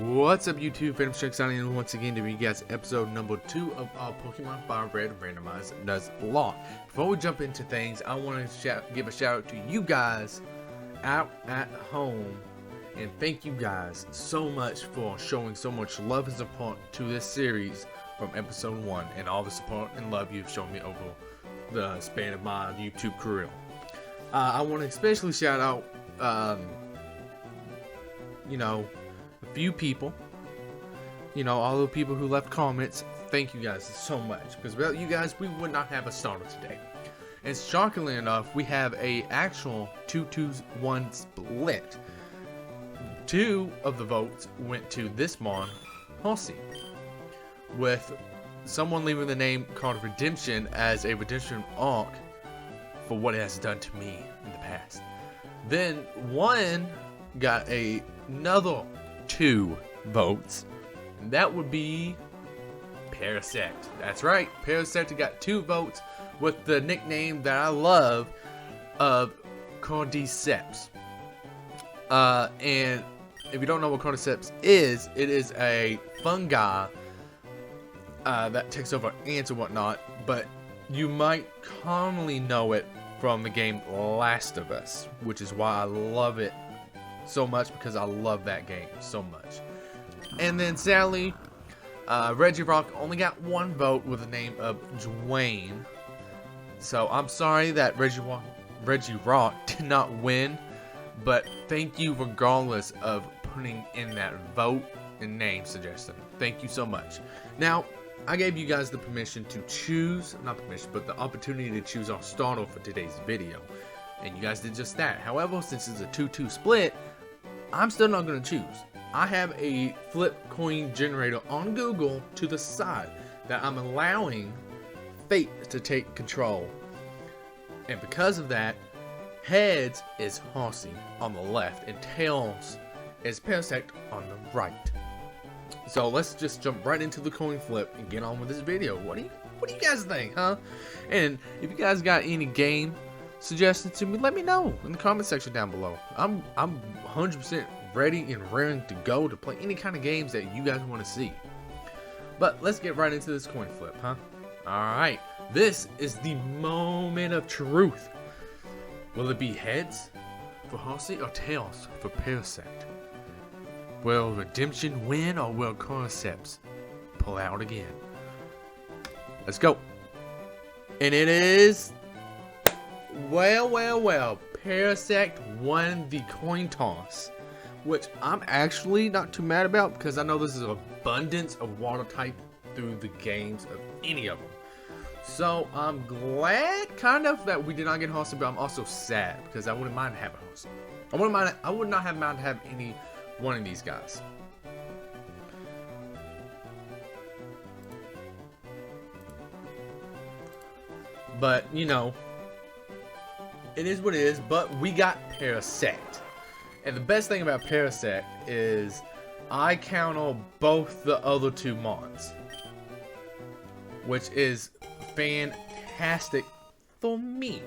What's up, YouTube? Phantom signing in once again to bring you guys episode number 2 of our Pokemon FireRed Randomize Nuzlocke. Before we jump into things, I want to give a shout out to you guys out at home, and thank you guys so much for showing so much love and support to this series from episode 1, and all the support and love you've shown me over the span of my YouTube career. I want to especially shout out, a few people, all the people who left comments. Thank you guys so much, because without you guys we would not have a starter today. And shockingly enough, we have a actual 2-2-1 split. 2 of the votes went to this mon, Horsey, with someone leaving the name called Redemption as a redemption arc for what it has done to me in the past. Then one got another 2 votes, and that would be Parasect. That's right, Parasect got 2 votes with the nickname that I love of Cordyceps. And if you don't know what Cordyceps is, it is a fungi that takes over ants and whatnot, but you might commonly know it from the game Last of Us, which is why I love it so much, because I love that game so much. And then sadly, Regirock only got 1 vote with the name of Dwayne. So I'm sorry that Regirock did not win, but thank you regardless of putting in that vote and name suggestion. Thank you so much. Now, I gave you guys the permission to choose, not permission, but the opportunity to choose our starter for today's video, and you guys did just that. However, since it's a 2-2 split, I'm still not going to choose. I have a flip coin generator on Google to the side that I'm allowing fate to take control. And because of that, heads is Horsey on the left and tails is Parasect on the right. So let's just jump right into the coin flip and get on with this video. What do you guys think, huh? And if you guys got any game suggestions to me, let me know in the comment section down below. I'm 100% ready and raring to go to play any kind of games that you guys want to see. But let's get right into this coin flip, huh? Alright, this is the moment of truth. Will it be heads for Horsey or tails for Parasect? Will Redemption win, or will Cordyceps pull out again? Let's go. And it is, well, Parasect won the coin toss, which I'm actually not too mad about, because I know this is an abundance of water type through the games of any of them. So I'm glad kind of that we did not get Horsey, but I'm also sad because I wouldn't mind having Horsey. I would not have mind to have any one of these guys. But it is what it is. But we got Parasect, and the best thing about Parasect is I counter both the other 2 mons, which is fantastic for me.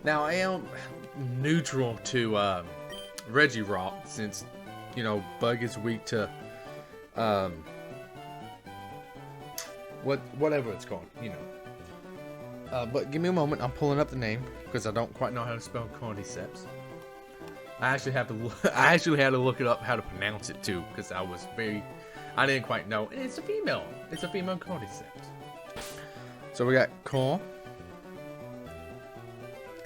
Now I am neutral to Regirock, since Bug is weak to whatever it's called, but give me a moment. I'm pulling up the name because I don't quite know how to spell Cordyceps. I actually had to look it up how to pronounce it too, because I didn't quite know. And it's a female Cordyceps. So we got Cor,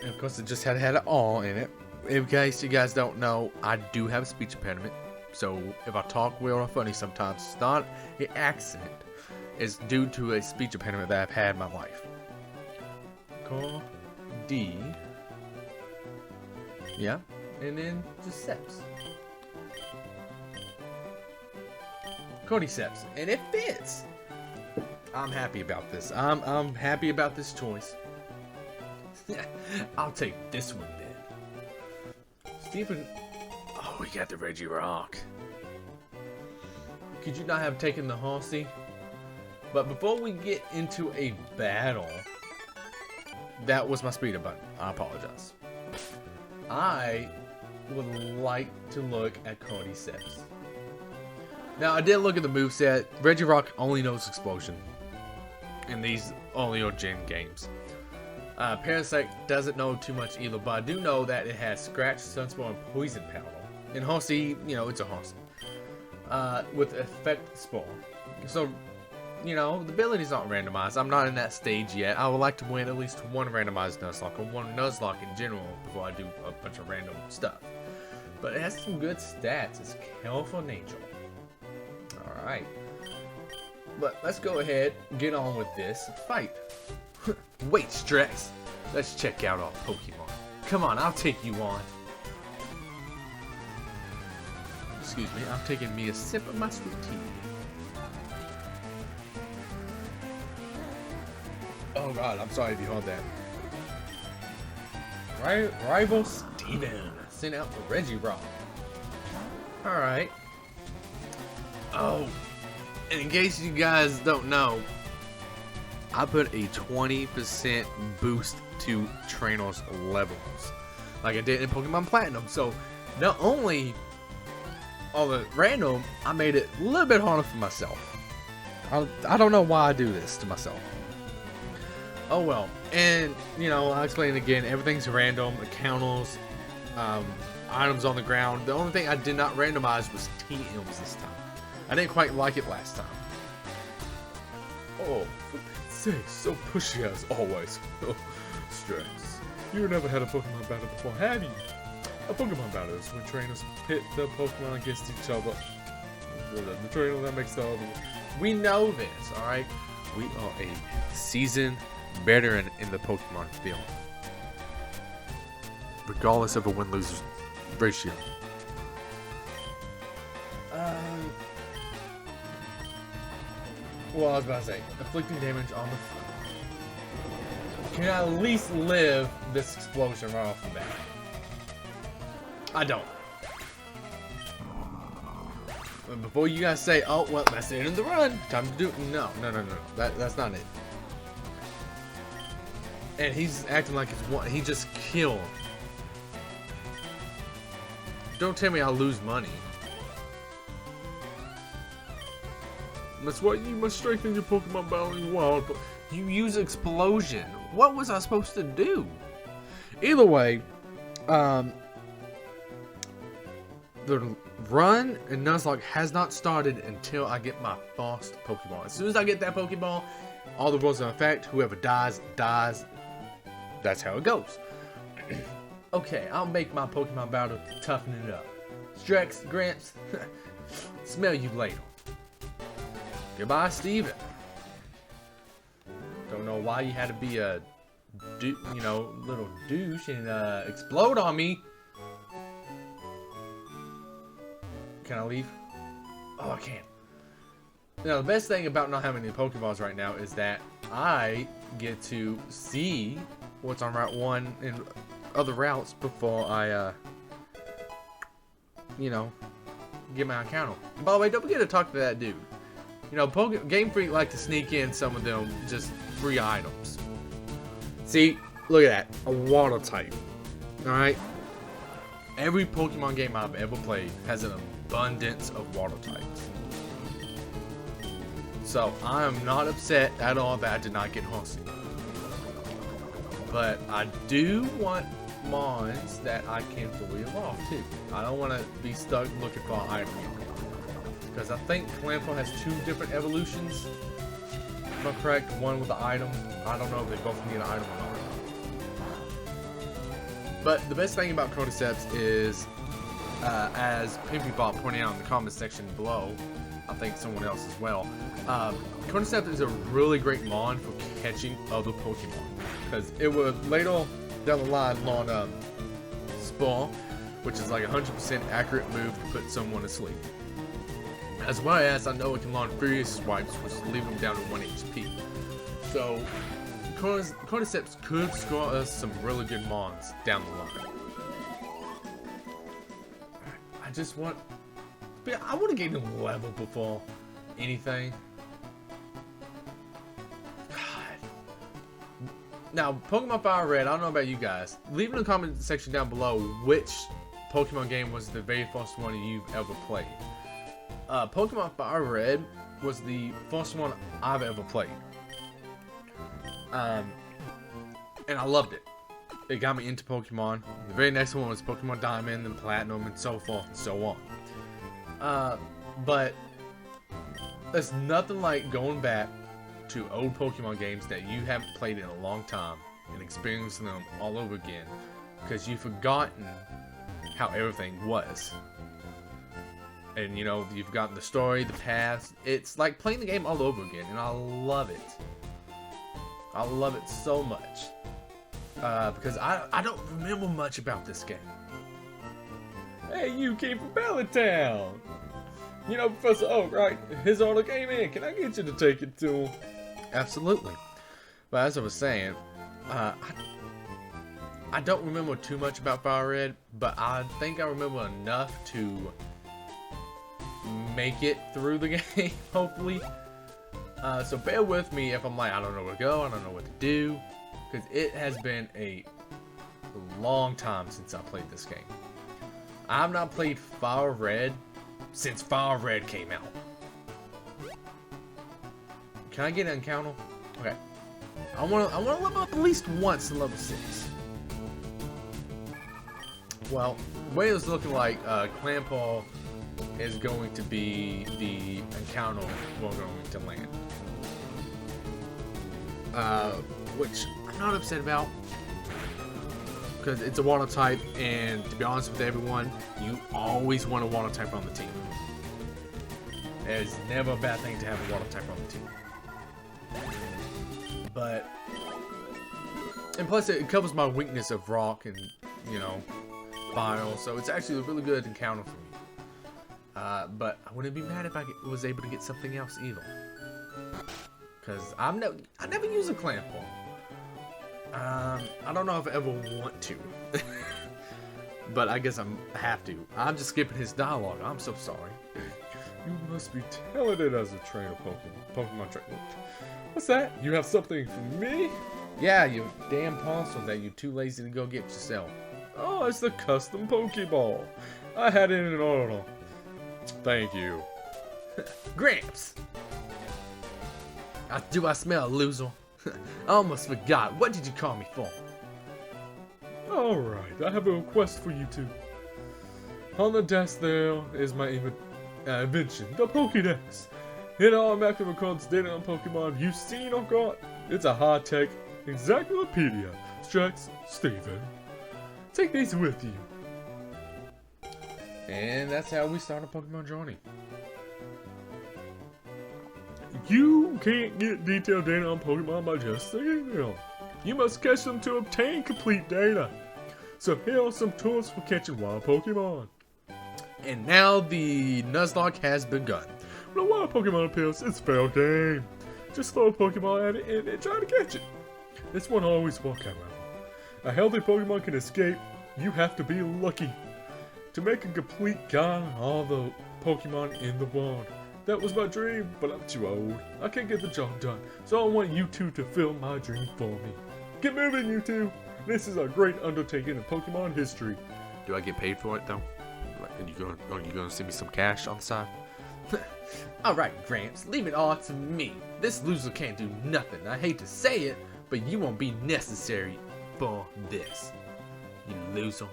and of course it just had an R in it. In case you guys don't know, I do have a speech impediment, so if I talk weird or funny sometimes, it's not an accent. It's due to a speech impediment that I've had in my life. Cor D. Yeah, and then just Ceps. Cordyceps, and it fits. I'm happy about this. I'm happy about this choice. I'll take this one then. Stephen. Oh, we got the Regirock. Could you not have taken the Horsey? But before we get into a battle, that was my speeder button. I apologize. I would like to look at Cordyceps. Now, I did look at the moveset. Regirock only knows Explosion in these Gen games. Parasect doesn't know too much either, but I do know that it has Scratch, Sunspore, and Poison Powder. And Horsey, you know, it's a Horsey. With Effect Spore. So, you know, the abilities aren't randomized. I'm not in that stage yet. I would like to win at least one randomized Nuzlocke, or one Nuzlocke in general, before I do a bunch of random stuff. But it has some good stats. It's Careful Nature. Alright. But let's go ahead and get on with this fight. Wait, Strex. Let's check out our Pokemon. Come on, I'll take you on. Excuse me, I'm taking me a sip of my sweet tea. Oh god, I'm sorry if you heard that. Rival Steven sent out for Regirock. Alright. Oh, and in case you guys don't know, I put a 20% boost to trainers levels, like I did in Pokemon Platinum. So not only all the random, I made it a little bit harder for myself. I don't know why I do this to myself. Oh well, and you know, I'll explain again. Everything's random. Encounters, items on the ground. The only thing I did not randomize was TMs this time. I didn't quite like it last time. Oh, for Pete's sake, so pushy as always. Strex, you never had a Pokemon battle before, have you? A Pokemon battle is when trainers pit the Pokemon against each other. The trainer that makes the other one. We know this, alright? We are a seasoned veteran in the Pokemon field, regardless of a win-lose ratio. Well, I was about to say, inflicting damage on the front. Can I at least live this explosion right off the bat? I don't. But before you guys say, oh, well, that's the end of the run, time to do it. No. That's not it. And he's acting like it's one. He just killed. Don't tell me I'll lose money. That's why you must strengthen your Pokemon battling wild. But you use Explosion. What was I supposed to do? Either way, the run in Nuzlocke has not started until I get my first Pokeball. As soon as I get that Pokeball, all the rules are in effect. Whoever dies, dies. That's how it goes. Okay, I'll make my Pokemon battle to toughen it up. Strex, Gramps, smell you later. Goodbye, Steven. Don't know why you had to be a, little douche and explode on me. Can I leave? Oh, I can't. Now, the best thing about not having any Pokeballs right now is that I get to see what's on Route 1 and other routes before I, get my encounter. And by the way, don't forget to talk to that dude. You know, Game Freak like to sneak in some of them just free items. See, look at that. A water type. Alright? Every Pokemon game I've ever played has an abundance of water types. So, I am not upset at all that I did not get Horsey. But I do want mons that I can fully evolve too. I don't want to be stuck looking for an item. Because I think Clampo has 2 different evolutions. Am I correct? One with the item. I don't know if they both need an item or not. But the best thing about Cordyceps is, as PimpyBot pointed out in the comment section below, I think someone else as well, Cordyceps is a really great mon for catching other Pokemon. Because it would later down the line launch Spore, which is like a 100% accurate move to put someone to sleep. As well as I know it can launch Furious Swipes, which leave them down to 1 HP. So, Cordyceps could score us some really good mons down the line. I want to gain a level before anything. Now, Pokemon FireRed, I don't know about you guys. Leave in the comment section down below which Pokemon game was the very first one you've ever played. Pokemon FireRed was the first one I've ever played. And I loved it. It got me into Pokemon. The very next one was Pokemon Diamond and Platinum and so forth and so on. But there's nothing like going back to old Pokemon games that you haven't played in a long time and experiencing them all over again, because you've forgotten how everything was. And you know, you've gotten the story, the past. It's like playing the game all over again, and I love it. I love it so much. Because I don't remember much about this game. Hey, you came from Bellatown! You know Professor Oak, right? His order came in. Can I get you to take it to him? Absolutely. But as I was saying, I don't remember too much about FireRed, but I think I remember enough to make it through the game, hopefully. So bear with me if I'm like, I don't know where to go, I don't know what to do, because it has been a long time since I played this game. I've not played FireRed since FireRed came out. Can I get an encounter? Okay. I want to level up at least once to level 6. Well, the way it's looking like, Clampaw is going to be the encounter we're going to land. Which I'm not upset about, because it's a water type, and to be honest with everyone, you always want a water type on the team. It's never a bad thing to have a water type on the team. But, and plus it covers my weakness of rock and, you know, fire, so it's actually a really good encounter for me. But I wouldn't be mad if I was able to get something else either. Because I never use a Clampaw. I don't know if I ever want to. But I guess I have to. I'm just skipping his dialogue. I'm so sorry. You must be talented as a trainer, Pokemon trainer. What's that? You have something for me? Yeah, you damn parcel that you're too lazy to go get yourself. Oh, it's the custom Pokeball. I had it in order. Thank you. Gramps! Do I smell a loser? I almost forgot. What did you call me for? Alright, I have a request for you two. On the desk there is my invention, the Pokédex. It automatically records data on Pokemon you've seen or caught. It's a high-tech encyclopedia. Strax, Steven. Take these with you. And that's how we start a Pokemon journey. You can't get detailed data on Pokemon by just seeing them. You must catch them to obtain complete data. So here are some tools for catching wild Pokemon. And now the Nuzlocke has begun. When a wild Pokemon appears, it's fair game. Just throw a Pokemon at it and try to catch it. This won't always work out well. A healthy Pokemon can escape. You have to be lucky. To make a complete guide on all the Pokemon in the world. That was my dream, but I'm too old. I can't get the job done, so I want you two to fill my dream for me. Get moving, you two! This is a great undertaking in Pokemon history. Do I get paid for it, though? Are you gonna send me some cash on the side? Alright, Gramps, leave it all to me. This loser can't do nothing. I hate to say it, but you won't be necessary for this. You loser.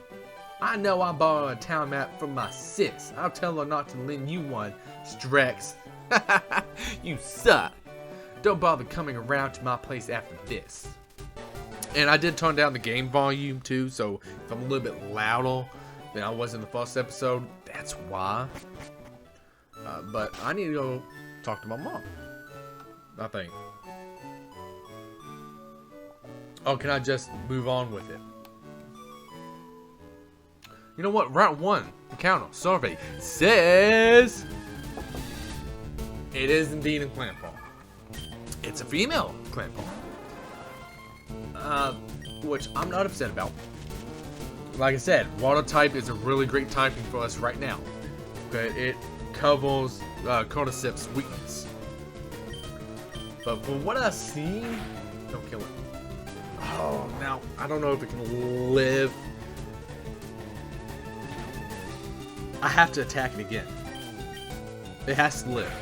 I know I borrowed a town map from my sis. I'll tell her not to lend you one, Strex. You suck. Don't bother coming around to my place after this. And I did turn down the game volume too, so if I'm a little bit louder than I was in the first episode, that's why. But I need to go talk to my mom, I think. Oh, can I just move on with it? You know what? Route 1, encounter, survey, says it is indeed a Clampaw. It's a female Clampaw. Which I'm not upset about. Like I said, water type is a really great typing for us right now. Okay, it covers Cordycep's weakness. But from what I've seen, don't kill it. Oh, now I don't know if it can live. I have to attack it again. It has to live.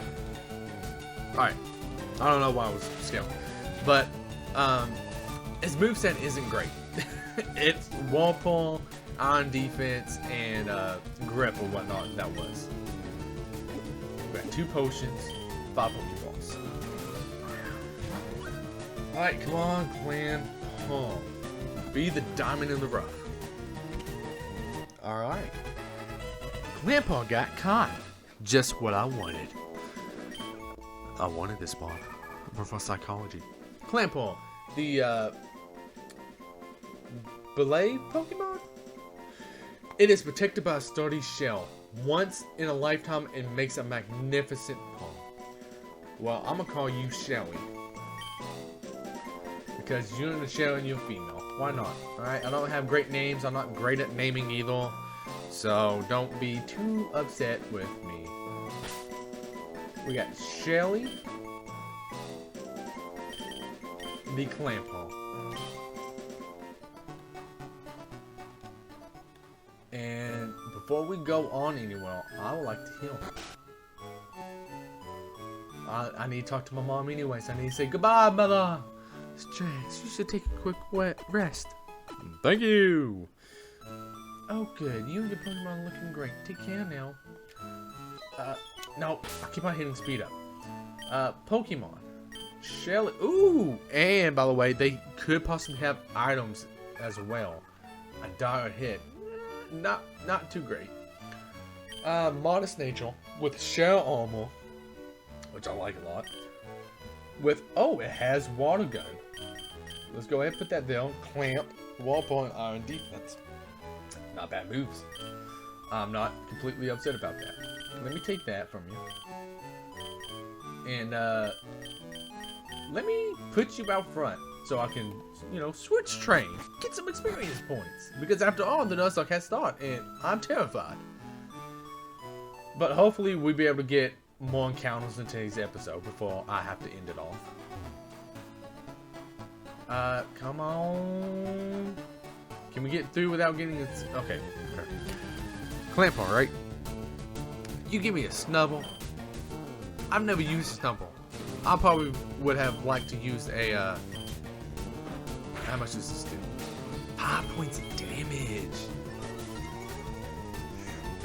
Alright. I don't know why I was scaling. But, its moveset isn't great. It's wall pull, on defense, and grip or whatnot that was. We got 2 potions, 5 Pokeballs. Alright, come on, Clan Paw. Be the diamond in the rough. Alright. Grandpa got caught. Just what I wanted. I wanted this ball. For psychology. Clampaw, the belay Pokemon? It is protected by a sturdy shell. Once in a lifetime, it makes a magnificent paw. Well, I'm gonna call you Shelly. Because you're in the shell and you're female. Why not? Alright, I don't have great names. I'm not great at naming either. So don't be too upset with me. We got Shelly, the Clampaw. And before we go on anywhere, I would like to heal. I need to talk to my mom anyways. I need to say goodbye, mother. Stress, you should take a quick rest. Thank you. Oh, good. You and your Pokemon are looking great. Take care now. No, I keep on hitting speed up. Pokemon. Shelly. Ooh! And, by the way, they could possibly have items as well. A dire hit. Not too great. Modest nature with shell armor, which I like a lot. With, oh, it has water gun. Let's go ahead and put that down. Clamp, wall point, iron defense. Not bad moves. I'm not completely upset about that. Let me take that from you. And, let me put you out front so I can, you know, switch train. Get some experience points. Because after all, the Nuzlocke has started, and I'm terrified. But hopefully we'll be able to get more encounters in today's episode before I have to end it off. Come on. Can we get through without getting this? Okay. Clampaw, right? You give me a Snubble. I've never used a Snubble. I probably would have liked to use a, how much does this do? 5 points of damage.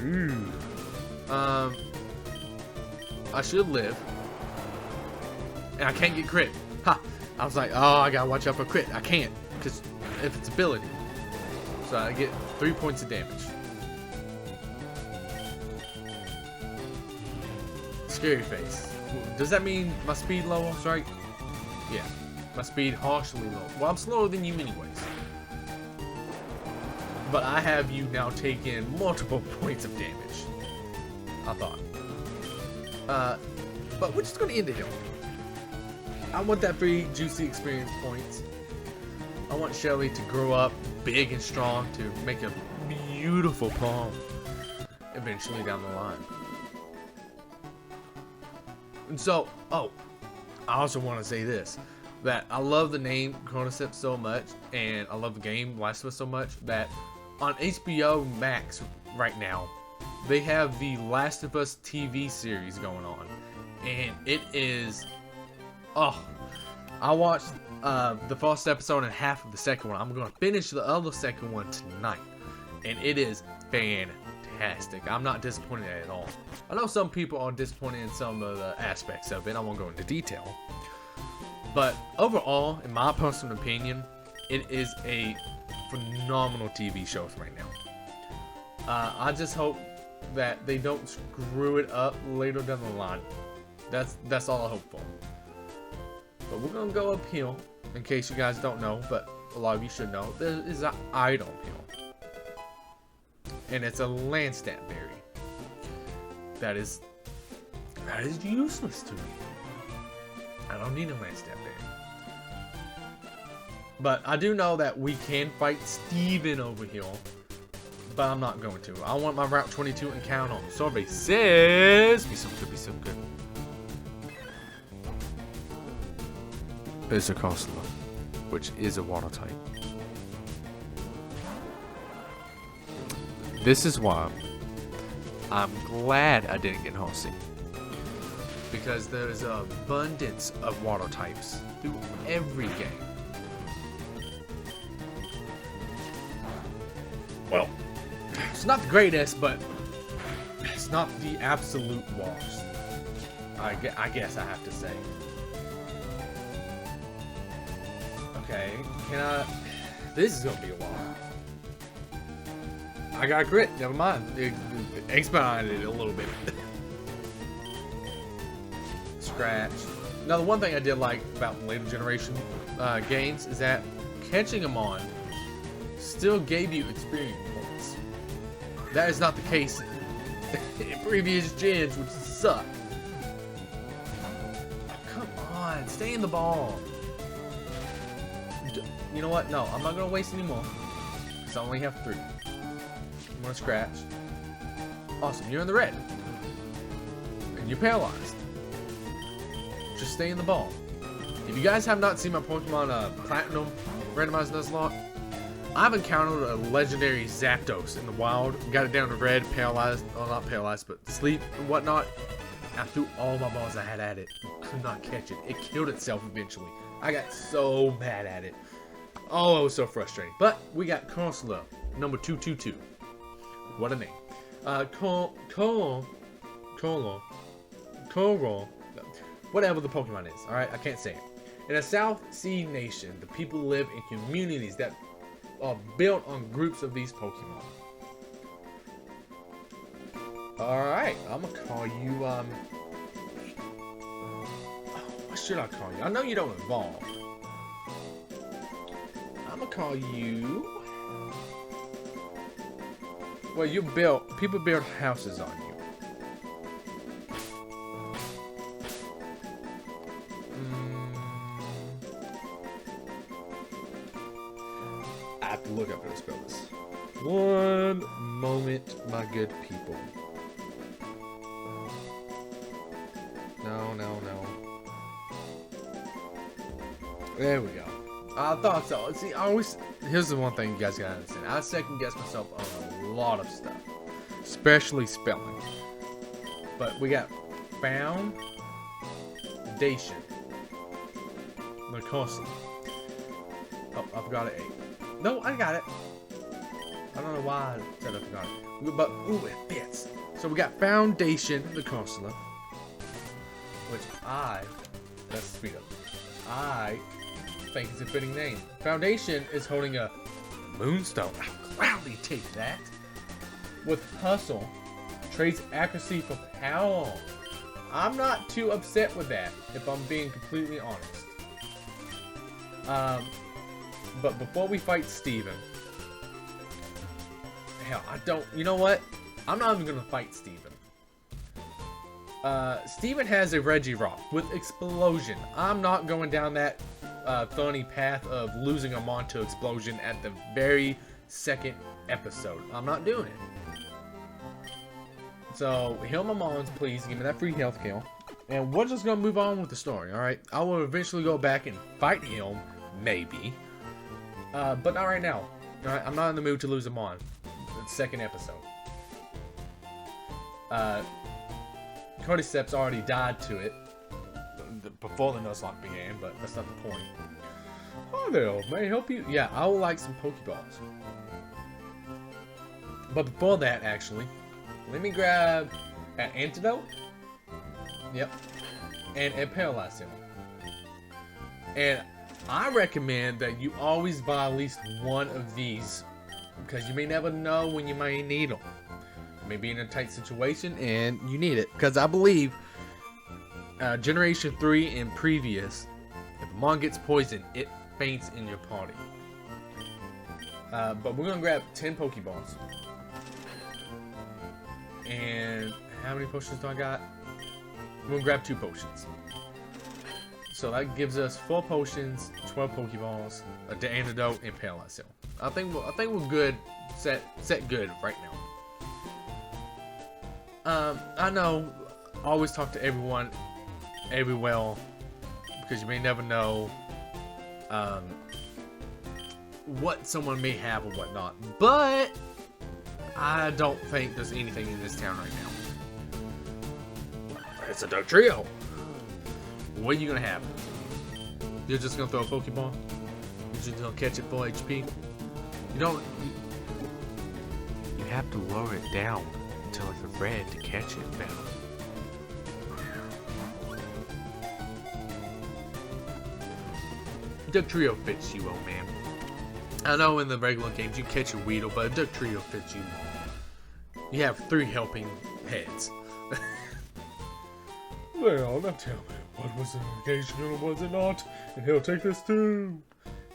Ooh. I should live. And I can't get crit. Ha! I was like, oh, I gotta watch out for crit. I can't, because if it's ability. So I get 3 points of damage. Scary face. Does that mean my speed lowers, right? Yeah. My speed harshly low. Well, I'm slower than you anyways. But I have you now taking multiple points of damage. I thought. But we're just gonna end it here. I want that free juicy experience points. I want Shelly to grow up big and strong to make a beautiful palm eventually down the line. And so, oh, I also want to say this, that I love the name Cordyceps so much, and I love the game Last of Us so much, that on HBO Max right now, they have the Last of Us TV series going on, and it is, oh, I watched the first episode and half of the second one. I'm going to finish the other second one tonight, and it is fantastic. I'm not disappointed at all. I know some people are disappointed in some of the aspects of it. I won't go into detail. But overall, in my personal opinion, it is a phenomenal TV show right now. I just hope that they don't screw it up later down the line. That's all I hope for. But we're gonna go uphill, in case you guys don't know, but a lot of you should know. There is an item hill, and it's a Landstat berry. That is useless to me. I don't need a Landstat berry. But I do know that we can fight Steven over here. But I'm not going to. I want my Route 22 encounter. Survey says... Be so good, be so good. It's a cost low. which is a water type. This is why I'm glad I didn't get Horsey. Because there's an abundance of water types through every game. Well, it's not the greatest, but it's not the absolute worst. I guess I have to say. Okay, this is gonna be a while. I got a crit, never mind. It expedited it a little bit. Scratch. Now, the one thing I did like about later generation games is that catching them on still gave you experience points. That is not the case in previous gens, which suck. Oh, come on, stay in the ball. You know what? No, I'm not gonna waste any more. Because I only have 3. I'm gonna scratch. Awesome, you're in the red. And you're paralyzed. Just stay in the ball. If you guys have not seen my Pokemon Platinum Randomize Nuzlocke, I've encountered a legendary Zapdos in the wild. Got it down to red, paralyzed. Well, not paralyzed, but sleep and whatnot. I threw all my balls I had at it. Could not catch it. It killed itself eventually. I got so mad at it. Oh, it was so frustrating. But we got Corsola, number 222. What a name. Coral. Whatever the Pokemon is, alright? I can't say it. In a South Sea nation, the people live in communities that are built on groups of these Pokemon. Alright, I'm gonna call you, what should I call you? I know you don't evolve. I'm gonna call you... Well, people build houses on you. I have to look up how to spell this. One moment, my good people. No. There we go. I thought so. See, here's the one thing you guys gotta understand. I second guess myself on a lot of stuff, especially spelling. But we got foundation, the Corsola. Oh, I forgot an A. No, I got it. I don't know why I said I forgot it. But ooh, it fits. So we got foundation, the Corsola, which let's speed up. I think it's a fitting name. Foundation is holding a moonstone. I'll gladly take that. With hustle, trades accuracy for power. I'm not too upset with that, if I'm being completely honest. But before we fight Steven, hell, you know what? I'm not even gonna fight Steven. Steven has a Regirock with Explosion. I'm not going down that thorny path of losing a Mon to Explosion at the very second episode. I'm not doing it. So, heal my Mons, please. Give me that free health kill. And we're just gonna move on with the story, alright? I will eventually go back and fight him, maybe. But not right now. Alright, I'm not in the mood to lose a Mon. The second episode. Cordyceps already died to it before the Nuzlocke began, but that's not the point. Oh there, may I help you? Yeah, I would like some Pokeballs. But before that, actually, let me grab an antidote. Yep. And a paralyze him. And I recommend that you always buy at least one of these, because you may never know when you might need them. You may be in a tight situation and you need it. Because I believe Generation 3 and previous, if a Mon gets poisoned, it faints in your party. But we're going to grab 10 Pokeballs. And how many potions do I got? We're going to grab 2 potions. So that gives us 4 potions, 12 Pokeballs, the antidote, and paralyze him. I think we're good, set good right now. I know, always talk to everyone, everywhere, because you may never know what someone may have or whatnot. But I don't think there's anything in this town right now. It's a Duck Trio. What are you gonna have? You're just gonna throw a Pokeball? You're just gonna catch it full HP? You don't. You have to lower it down until it's red to catch it better. Duck Trio fits you, old man. I know in the regular games you catch a Weedle, but a Duck Trio fits you. You have 3 helping heads. Well, now tell me, what was occasional, was it not? And he'll take this too.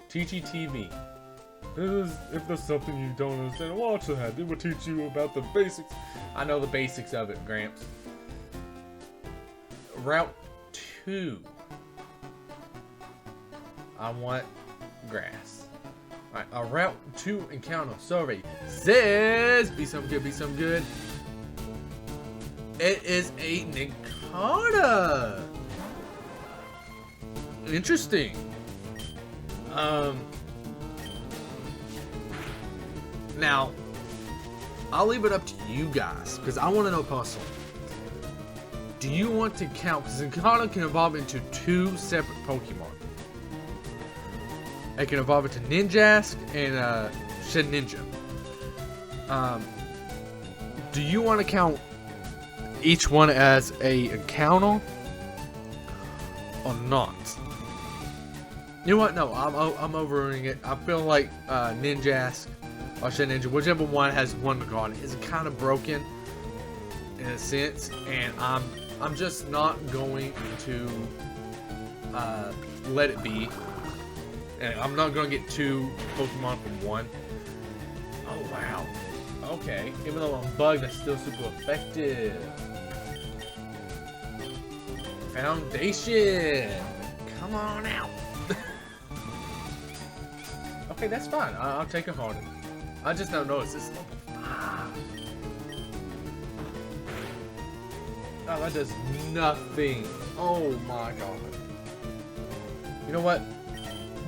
TGTV. If there's something you don't understand, watch that. It will teach you about the basics. I know the basics of it, Gramps. Route 2. I want grass. Alright, a Route 2 encounter survey says, be some good, be some good. It is a Nikata. Interesting. Now, I'll leave it up to you guys, because I want to know personally. Do you want to count, because Nikata can evolve into 2 separate Pokemon. It can evolve into Ninjask and Shedinja. Do you want to count each one as a encounter or not? You know what? No, I'm overruling it. I feel like Ninjask or Shedinja, whichever one has one regard, is kind of broken in a sense, and I'm just not going to let it be. And I'm not gonna get 2 Pokemon from 1. Oh wow. Okay. Even though I'm bugged, that's still super effective. Foundation. Come on out. Okay, that's fine. I'll take a Harden. I just don't notice this level 5. Oh, that does nothing. Oh my god. You know what?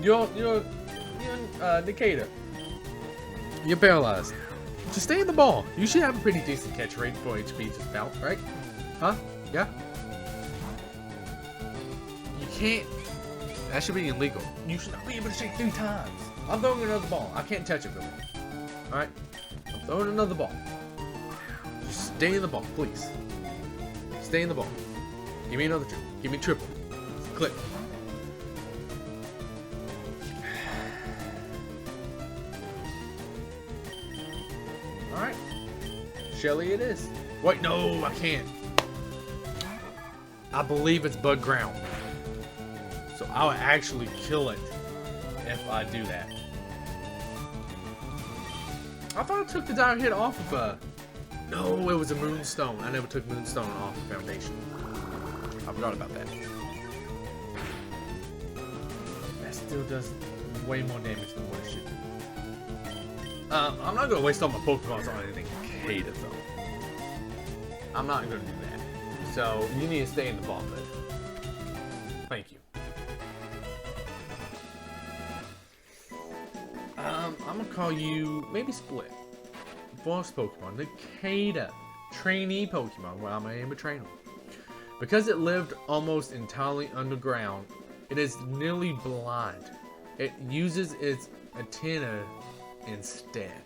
You're Nikata. You're paralyzed. Just stay in the ball. You should have a pretty decent catch rate for HP just about, right? Huh? Yeah? You can't. That should be illegal. You should not be able to shake 3 times. I'm throwing another ball. I can't touch it, Billy. Alright? I'm throwing another ball. Just stay in the ball, please. Stay in the ball. Give me another 2. Give me triple. Click. Alright. Shelly it is. Wait, no, I can't. I believe it's bug ground. So I'll actually kill it if I do that. I thought I took the dire hit off of no, it was a Moonstone. I never took Moonstone off of Foundation. I forgot about that. That still does way more damage than what it should do. I'm not gonna waste all my Pokemon on anything Nikata though. I'm not gonna do that. So you need to stay in the ball bed. Thank you. I'm gonna call you maybe Split. Boss Pokemon, Nikata, trainee Pokemon. Well, I'm gonna train him. Because it lived almost entirely underground, it is nearly blind. It uses its antenna instead.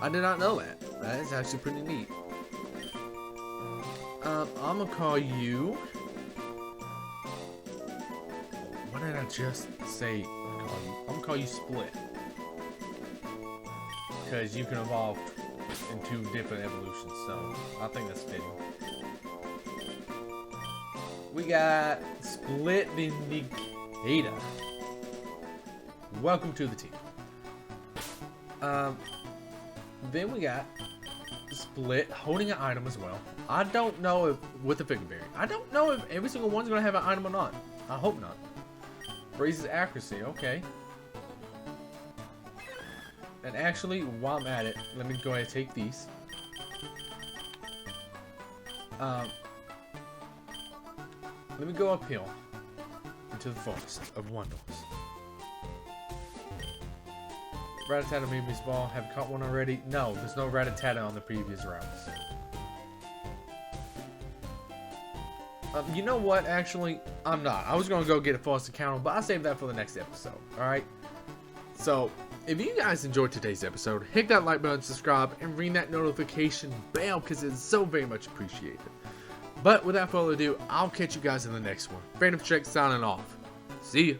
I did not know that. That is actually pretty neat. I'm gonna call you. What did I just say? I'm gonna call you Split. Because you can evolve in 2 different evolutions, so I think that's fitting. We got Split the Nikata. Welcome to the team. Then we got Split holding an item as well. I don't know if with the Figure Berry. I don't know if every single one's gonna have an item or not. I hope not. Raises accuracy, okay. And actually, while I'm at it, let me go ahead and take these. Let me go uphill into the forest of wonders. Rattata made me small. Have caught one already? No, there's no Rattata on the previous routes. You know what? Actually, I'm not. I was going to go get a false encounter, but I'll save that for the next episode. Alright? So, if you guys enjoyed today's episode, hit that like button, subscribe, and ring that notification bell because it's so very much appreciated. But without further ado, I'll catch you guys in the next one. Random Check signing off. See ya.